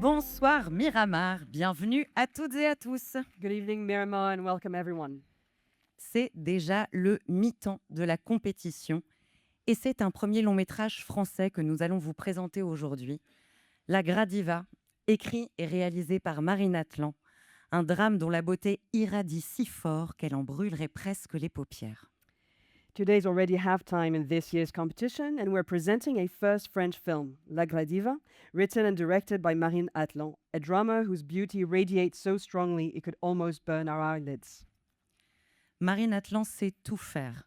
Bonsoir Miramar, bienvenue à toutes et à tous. Good evening, Miramar, and welcome everyone. C'est déjà le mi-temps de la compétition et c'est un premier long métrage français que nous allons vous présenter aujourd'hui. La Gradiva, écrit et réalisé par Marine Atlan, un drame dont la beauté irradie si fort qu'elle en brûlerait presque les paupières. Today's already halftime in this year's competition, and we're presenting a first French film, La Gradiva, written and directed by Marine Atlan, a drama whose beauty radiates so strongly it could almost burn our eyelids. Marine Atlan sait tout faire.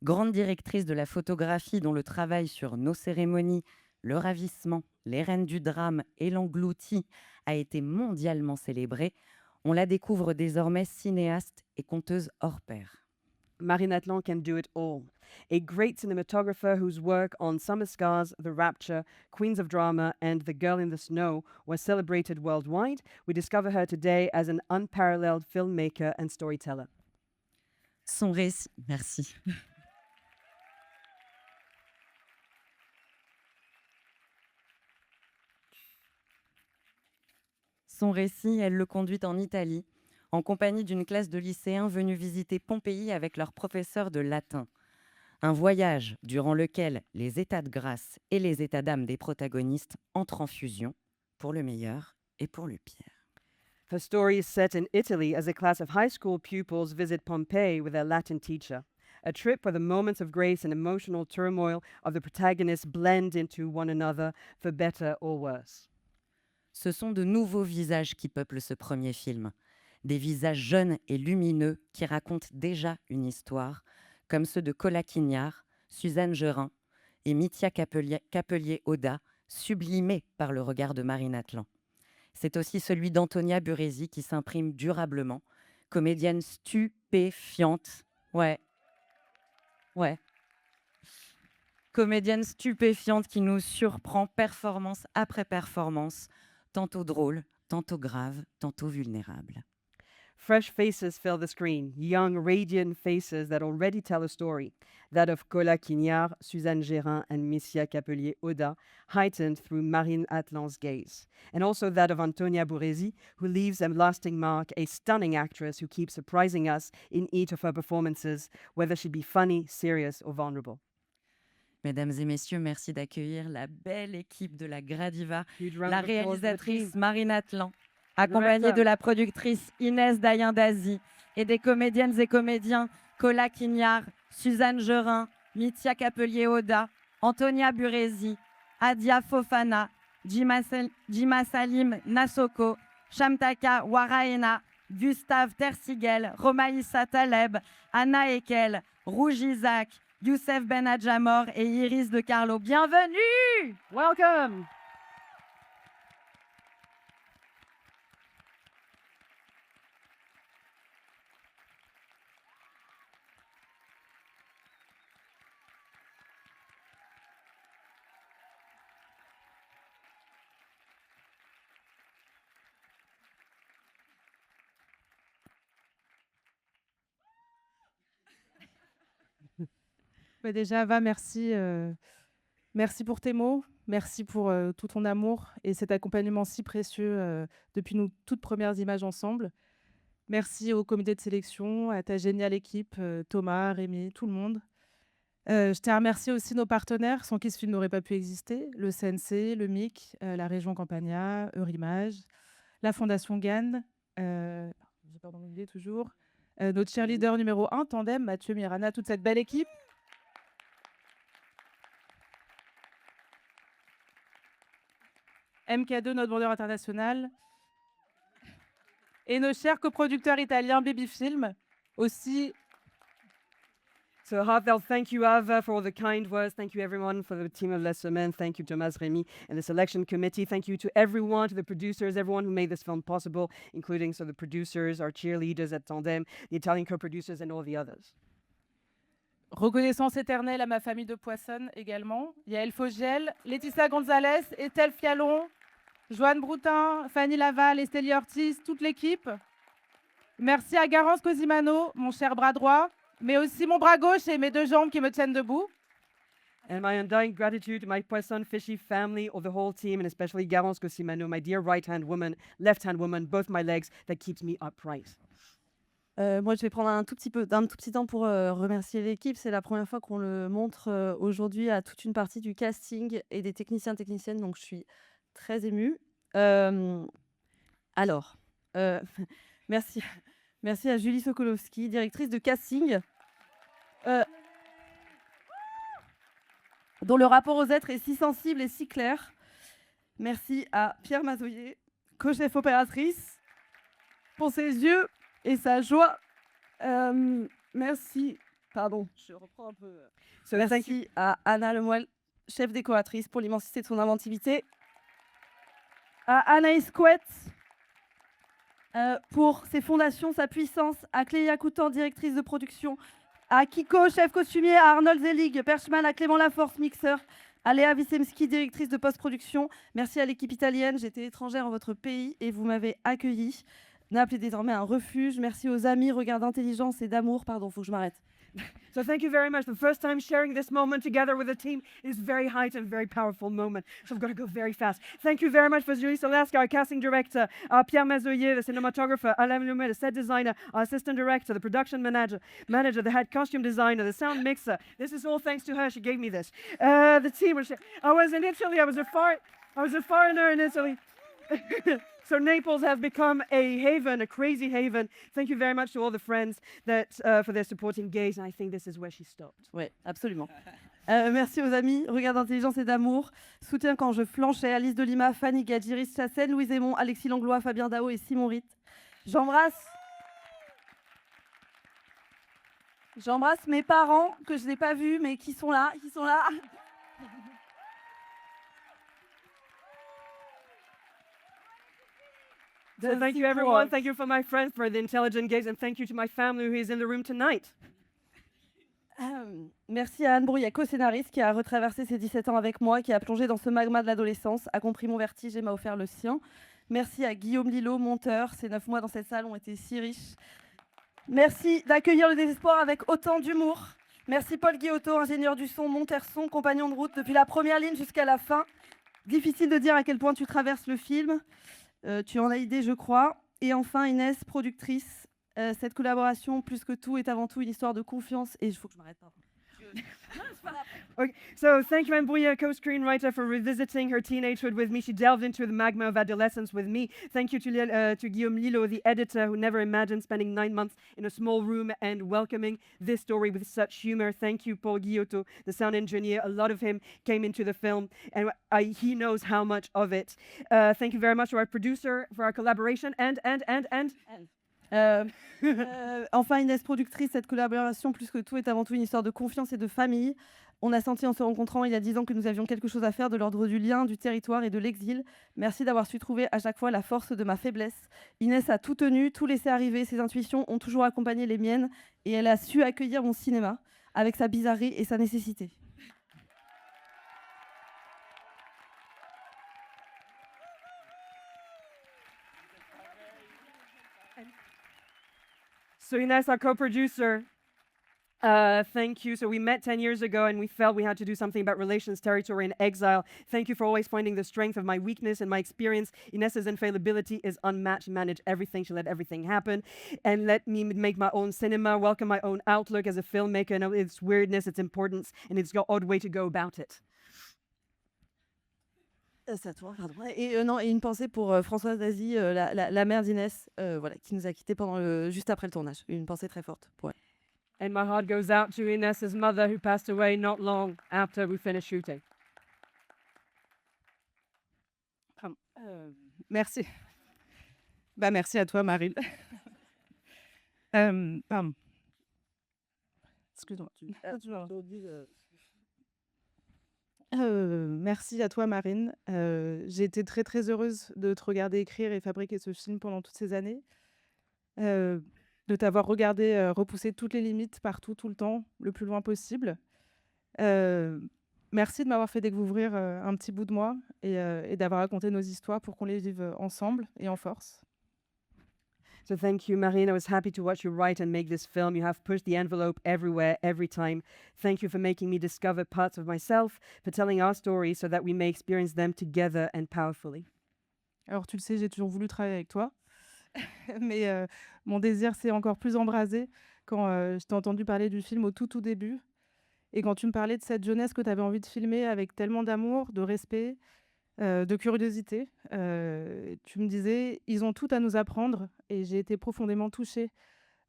Grande directrice de la photographie dont le travail sur Nos cérémonies, Le ravissement, Les reines du drame et L'englouti a été mondialement célébré, on la découvre désormais cinéaste et conteuse hors pair. Marine Atlan can do it all. A great cinematographer whose work on Summer Scars, The Rapture, Queens of Drama, and The Girl in the Snow was celebrated worldwide, we discover her today as an unparalleled filmmaker and storyteller. Son récit, merci. Son récit, elle le conduit en Italie, en compagnie d'une classe de lycéens venus visiter Pompéi avec leur professeur de latin. Un voyage durant lequel les états de grâce et les états d'âme des protagonistes entrent en fusion, pour le meilleur et pour le pire. Her story is set in Italy as a class of high school pupils visit Pompeii with their Latin teacher. A trip where the moments of grace and emotional turmoil of the protagonists blend into one another for better or worse. Ce sont de nouveaux visages qui peuplent ce premier film. Des visages jeunes et lumineux qui racontent déjà une histoire, comme ceux de Cola Quignard, Suzanne Gerin et Mithia Capelier-Oda, sublimés par le regard de Marine Atlan. C'est aussi celui d'Antonia Buresi qui s'imprime durablement, comédienne stupéfiante. Ouais. Comédienne stupéfiante qui nous surprend performance après performance, tantôt drôle, tantôt grave, tantôt vulnérable. Fresh faces fill the screen, young, radiant faces that already tell a story. That of Cola Quignard, Suzanne Gérin, and Mithia Capelier-Oda, heightened through Marine Atlan's gaze. And also that of Antonia Buresi, who leaves a lasting mark, a stunning actress who keeps surprising us in each of her performances, whether she be funny, serious, or vulnerable. Mesdames et messieurs, merci d'accueillir la belle équipe de la Gradiva, Huge round la of applause for the réalisatrice team. Marine Atlan, accompagnée Director. de la productrice Inès Dayan-Dazi et des comédiennes et comédiens Cola Quignard, Suzanne Gerin, Mithia Capelier-Oda, Antonia Buresi, Adia Fofana, Jima Salim Nassoko, Shamtaka Waraena, Gustave Tersigel, Romaïssa Taleb, Anna Ekel, Rouge Isaac, Youssef Ben Adjamor et Iris de Carlo. Bienvenue! Welcome! Déjà, Ava, merci. Merci pour tes mots. Merci pour tout ton amour et cet accompagnement si précieux depuis nos toutes premières images ensemble. Merci au comité de sélection, à ta géniale équipe, Thomas, Rémi, tout le monde. Je tiens à remercier aussi nos partenaires sans qui ce film n'aurait pas pu exister, le CNC, le MIC, la région Campania, Eurimage, la Fondation Gann, j'ai peur d'en oublier toujours, notre cheerleader numéro 1, Tandem, Mathieu, Mirana, toute cette belle équipe. MK2, notre vendeur international. Et nos chers coproducteurs italiens Babyfilm, aussi. So a heartfelt thank you, Ava, for all the kind words. Thank you, everyone, for the team of Les Semaines. Thank you, Thomas, Rémi, and the selection committee. Thank you to everyone, to the producers, everyone who made this film possible, including the producers, our cheerleaders at Tandem, the Italian co-producers, and all the others. Reconnaissance éternelle à ma famille de Poissonne également. Yael Fogiel, Laetitia Gonzalez, Estelle Fialon, Joanne Broutin, Fanny Laval, Estélie Ortiz, toute l'équipe. Merci à Garance Cosimano, mon cher bras droit, mais aussi mon bras gauche et mes deux jambes qui me tiennent debout. And my undying gratitude to my Poisson Fishy family, or the whole team, and especially Garance Cosimano, my dear right-hand woman, left-hand woman, both my legs, that keeps me upright. Moi, je vais prendre un tout petit temps pour remercier l'équipe. C'est la première fois qu'on le montre aujourd'hui à toute une partie du casting et des techniciens, techniciennes, donc je suis très émue. Alors, merci, merci à Julie Sokolowski, directrice de casting, dont le rapport aux êtres est si sensible et si clair. Merci à Pierre Mazoyer, co-chef opératrice, pour ses yeux et sa joie. Merci. Pardon, je reprends un peu. Merci à Anna Lemoyle, chef décoratrice, pour l'immensité de son inventivité. À Anaïs Couette, pour ses fondations, sa puissance. À Clélia Coutan, directrice de production. À Kiko, chef costumier. À Arnold Zelig, perchman. À Clément Laforce, mixeur. À Léa Wisemski, directrice de post-production. Merci à l'équipe italienne. J'étais étrangère en votre pays et vous m'avez accueillie. Naples est désormais un refuge. Merci aux amis, regards d'intelligence et d'amour. Pardon, faut que je m'arrête. So thank you very much. The first time sharing this moment together with a team is very height and very powerful moment. So I've got to go very fast. Thank you very much for Julie Solaska, our casting director, Pierre Mazoyer, the cinematographer, Alain Lumet, the set designer, our assistant director, the production manager, the head costume designer, the sound mixer. This is all thanks to her. She gave me this. The team. I was in Italy. I was a foreigner in Italy. So Naples has become a haven, a crazy haven. Thank you very much to all the friends that for their supporting gaze. And I think this is where she stopped. Oui, absolument. Merci aux amis, regards d'intelligence et d'amour. Soutien quand je flanchais. Alice de Lima, Fanny Gadjiris, Chassène, Louise Aymon, Alexis Langlois, Fabien Dao et Simon Ritt. J'embrasse mes parents que je n'ai pas vus, mais qui sont là. So thank you, everyone. Thank you for my friends, for the intelligent gaze, and thank you to my family who is in the room tonight. Merci à Anne Brouillet, co-scénariste, qui a retraversé ses 17 ans avec moi, qui a plongé dans ce magma de l'adolescence, a compris mon vertige et m'a offert le sien. Merci à Guillaume Lillo, monteur. Ces 9 mois dans cette salle ont été si riches. Merci d'accueillir le désespoir avec autant d'humour. Merci Paul Guillotot, ingénieur du son, monteur son, compagnon de route depuis la première ligne jusqu'à la fin. Difficile de dire à quel point tu traverses le film. Tu en as idée, je crois. Et enfin, Inès, productrice. Cette collaboration, plus que tout, est avant tout une histoire de confiance. Et il faut que je m'arrête. Okay, so thank you, Anne Brouillet, co-screenwriter, for revisiting her teenagehood with me. She delved into the magma of adolescence with me. Thank you to Guillaume Lillo, the editor, who never imagined spending 9 months in a small room and welcoming this story with such humor. Thank you, Paul Guillotot, the sound engineer. A lot of him came into the film, and he knows how much of it. Thank you very much to our producer for our collaboration, and Enfin, Inès, productrice, cette collaboration, plus que tout, est avant tout une histoire de confiance et de famille. On a senti en se rencontrant il y a 10 ans que nous avions quelque chose à faire de l'ordre du lien, du territoire et de l'exil. Merci d'avoir su trouver à chaque fois la force de ma faiblesse. Inès a tout tenu, tout laissé arriver. Ses intuitions ont toujours accompagné les miennes et elle a su accueillir mon cinéma avec sa bizarrerie et sa nécessité. So Inès, our co-producer, thank you. So we met 10 years ago and we felt we had to do something about relations, territory, and exile. Thank you for always finding the strength of my weakness and my experience. Inés's infallibility is unmatched. She managed everything. She let everything happen and let me make my own cinema, welcome my own outlook as a filmmaker and its weirdness, its importance, and its odd way to go about it. C'est à toi, pardon. Et une pensée pour Françoise Dazy, la mère d'Inès, voilà, qui nous a quittés juste après le tournage. Une pensée très forte pour elle. And my heart goes out to Inés's mother, who passed away not long after we finished shooting. Merci. Merci à toi, Marine. Excuse-moi. Merci à toi, Marine. J'ai été très, très heureuse de te regarder écrire et fabriquer ce film pendant toutes ces années. De t'avoir regardé repousser toutes les limites partout, tout le temps, le plus loin possible. Merci de m'avoir fait découvrir un petit bout de moi et d'avoir raconté nos histoires pour qu'on les vive ensemble et en force. So thank you, Marine. I was happy to watch you write and make this film. You have pushed the envelope everywhere, every time. Thank you for making me discover parts of myself, for telling our stories so that we may experience them together and powerfully. Alors tu le sais, j'ai toujours voulu travailler avec toi, mais mon désir s'est encore plus embrasé quand je t'ai entendu parler du film au tout début et quand tu me parlais de cette jeunesse que tu avais envie de filmer avec tellement d'amour, de respect, de curiosité. Tu me disais: «Ils ont tout à nous apprendre» et j'ai été profondément touchée,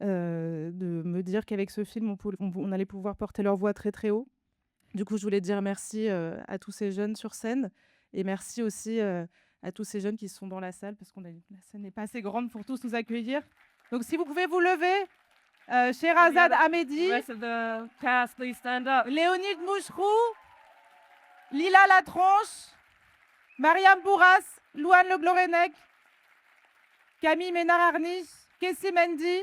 de me dire qu'avec ce film, on allait pouvoir porter leur voix très, très haut. Du coup, je voulais dire merci, à tous ces jeunes sur scène et merci aussi, à tous ces jeunes qui sont dans la salle parce la scène n'est pas assez grande pour tous nous accueillir. Donc si vous pouvez vous lever, Sherazade Hamedi, The rest of the cast, please stand up. Léonide Mouchrou, Lila Latronche, Mariam Bourras, Louane Le Glorenec, Camille Ménard-Arnich, Kessie Mendy,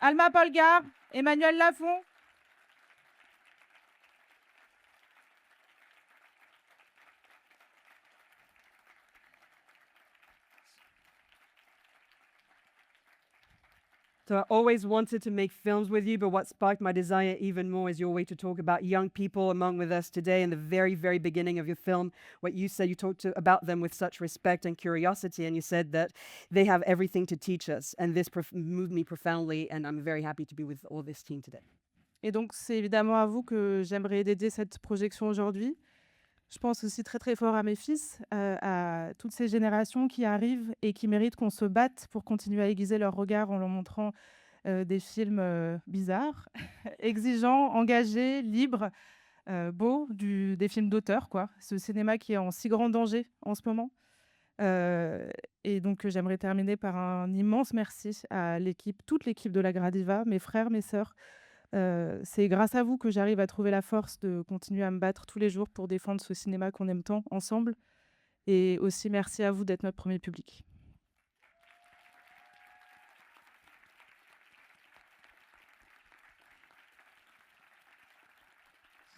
Alma Polgar, Emmanuel Lafont. So I always wanted to make films with you, but what sparked my desire even more is your way to talk about young people among with us today. In the very, very beginning of your film, what you said, you talked about them with such respect and curiosity, and you said that they have everything to teach us. And this moved me profoundly, and I'm very happy to be with all this team today. Et donc, c'est évidemment à vous que j'aimerais dédier cette projection aujourd'hui. Je pense aussi très, très fort à mes fils, à toutes ces générations qui arrivent et qui méritent qu'on se batte pour continuer à aiguiser leur regard en leur montrant des films bizarres, exigeants, engagés, libres, beaux, des films d'auteur, quoi. Ce cinéma qui est en si grand danger en ce moment. Et donc, j'aimerais terminer par un immense merci à l'équipe, toute l'équipe de la Gradiva, mes frères, mes sœurs. C'est grâce à vous que j'arrive à trouver la force de continuer à me battre tous les jours pour défendre ce cinéma qu'on aime tant ensemble. Et aussi merci à vous d'être notre premier public.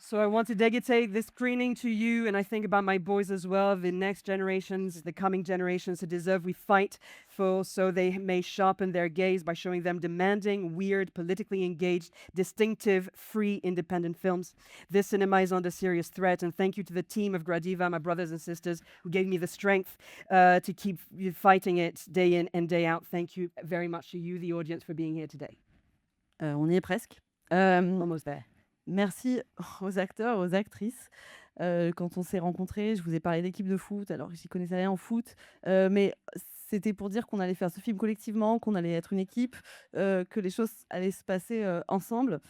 So I want to dedicate this screening to you, and I think about my boys as well, the next generations, the coming generations who deserve we fight for, so they may sharpen their gaze by showing them demanding, weird, politically engaged, distinctive, free, independent films. This cinema is under serious threat, and thank you to the team of Gradiva, my brothers and sisters, who gave me the strength to keep fighting it day in and day out. Thank you very much to you, the audience, for being here today. On y est presque. Almost there. Merci aux acteurs, aux actrices. Quand on s'est rencontrés, je vous ai parlé d'équipe de foot, alors j'y connaissais rien en foot, mais c'était pour dire qu'on allait faire ce film collectivement, qu'on allait être une équipe, que les choses allaient se passer ensemble.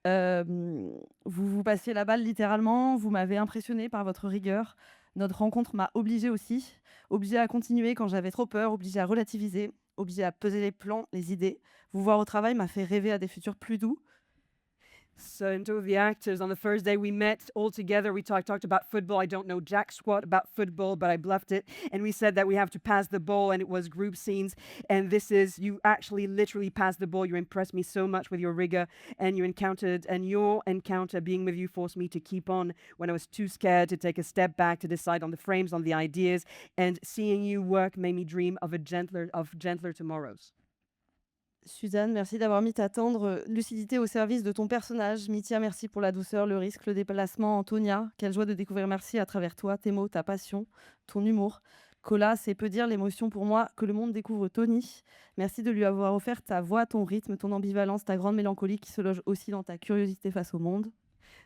Vous passiez la balle littéralement, vous m'avez impressionné par votre rigueur. Notre rencontre m'a obligée aussi, obligée à continuer quand j'avais trop peur, obligée à relativiser, obligée à peser les plans, les idées. Vous voir au travail m'a fait rêver à des futurs plus doux. So, and to the actors, on the first day we met all together, we talked about football. I don't know jack squat about football, but I bluffed it. And we said that we have to pass the ball, and it was group scenes. And this is, you actually literally passed the ball. You impressed me so much with your rigor, and your encounter being with you forced me to keep on when I was too scared to take a step back to decide on the frames, on the ideas. And seeing you work made me dream of gentler tomorrows. Suzanne, merci d'avoir mis ta tendre lucidité au service de ton personnage. Mithia, merci pour la douceur, le risque, le déplacement. Antonia, quelle joie de découvrir merci à travers toi, tes mots, ta passion, ton humour. Cola, c'est peu dire l'émotion pour moi que le monde découvre Tony. Merci de lui avoir offert ta voix, ton rythme, ton ambivalence, ta grande mélancolie qui se loge aussi dans ta curiosité face au monde.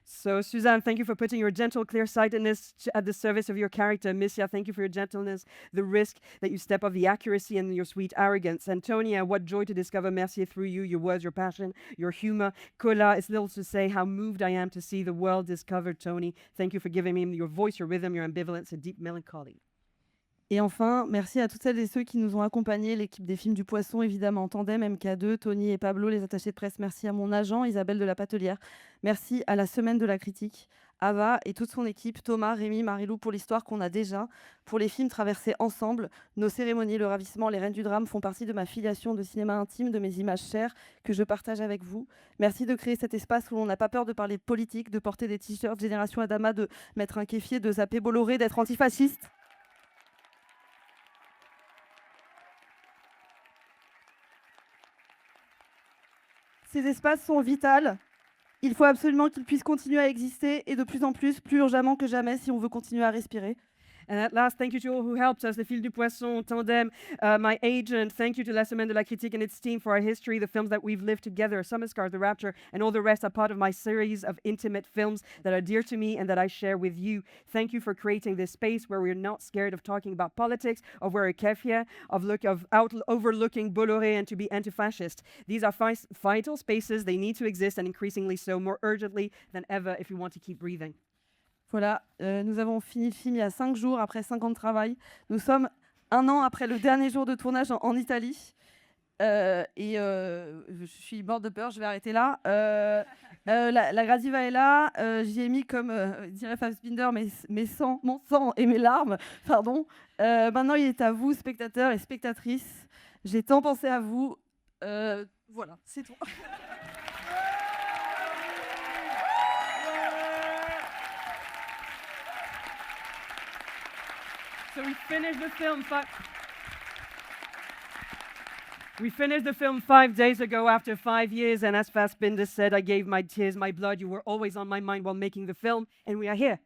So, Suzanne, thank you for putting your gentle, clear-sightedness at the service of your character. Missia, thank you for your gentleness, the risk that you step of the accuracy and your sweet arrogance. Antonia, what joy to discover Mercier through you, your words, your passion, your humor. Kola, it's little to say how moved I am to see the world discovered Tony. Thank you for giving me your voice, your rhythm, your ambivalence, and deep melancholy. Et enfin, merci à toutes celles et ceux qui nous ont accompagnés, l'équipe des films du Poisson, évidemment, en tandem, MK2, Tony et Pablo, les attachés de presse. Merci à mon agent, Isabelle de la Patelière. Merci à la Semaine de la Critique, Ava et toute son équipe, Thomas, Rémi, Marilou, pour l'histoire qu'on a déjà, pour les films traversés ensemble. Nos cérémonies, le ravissement, les reines du drame font partie de ma filiation de cinéma intime, de mes images chères que je partage avec vous. Merci de créer cet espace où on n'a pas peur de parler politique, de porter des t-shirts Génération Adama, de mettre un kéfier, de zapper Bolloré, d'être antifasciste. Ces espaces sont vitaux. Il faut absolument qu'ils puissent continuer à exister et de plus en plus urgemment que jamais si on veut continuer à respirer. And at last, thank you to all who helped us, the Fil du Poisson, Tandem, my agent. Thank you to La Semaine de la Critique and its team for our history, the films that we've lived together, Summerscar, The Rapture, and all the rest are part of my series of intimate films that are dear to me and that I share with you. Thank you for creating this space where we're not scared of talking about politics, of wearing keffiyeh, of overlooking Bolloré and to be anti-fascist. These are vital spaces. They need to exist and increasingly so, more urgently than ever if we want to keep breathing. Voilà, nous avons fini le film il y a 5 jours, après 5 ans de travail. Nous sommes 1 an après le dernier jour de tournage en Italie. Je suis morte de peur, je vais arrêter là. La Gradiva est là. J'y ai mis, comme dirait Fassbinder, mon sang et mes larmes. Pardon. Maintenant, il est à vous, spectateurs et spectatrices. J'ai tant pensé à vous. Voilà, c'est tout. So we finished the film. We finished the film 5 days ago after 5 years, and as Fassbinder said, I gave my tears, my blood. You were always on my mind while making the film, and we are here.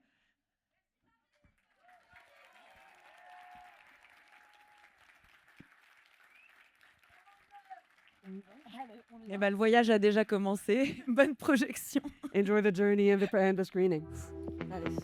Eh ben, le voyage a déjà commencé. Bonne projection. Enjoy the journey and the screening. Allez.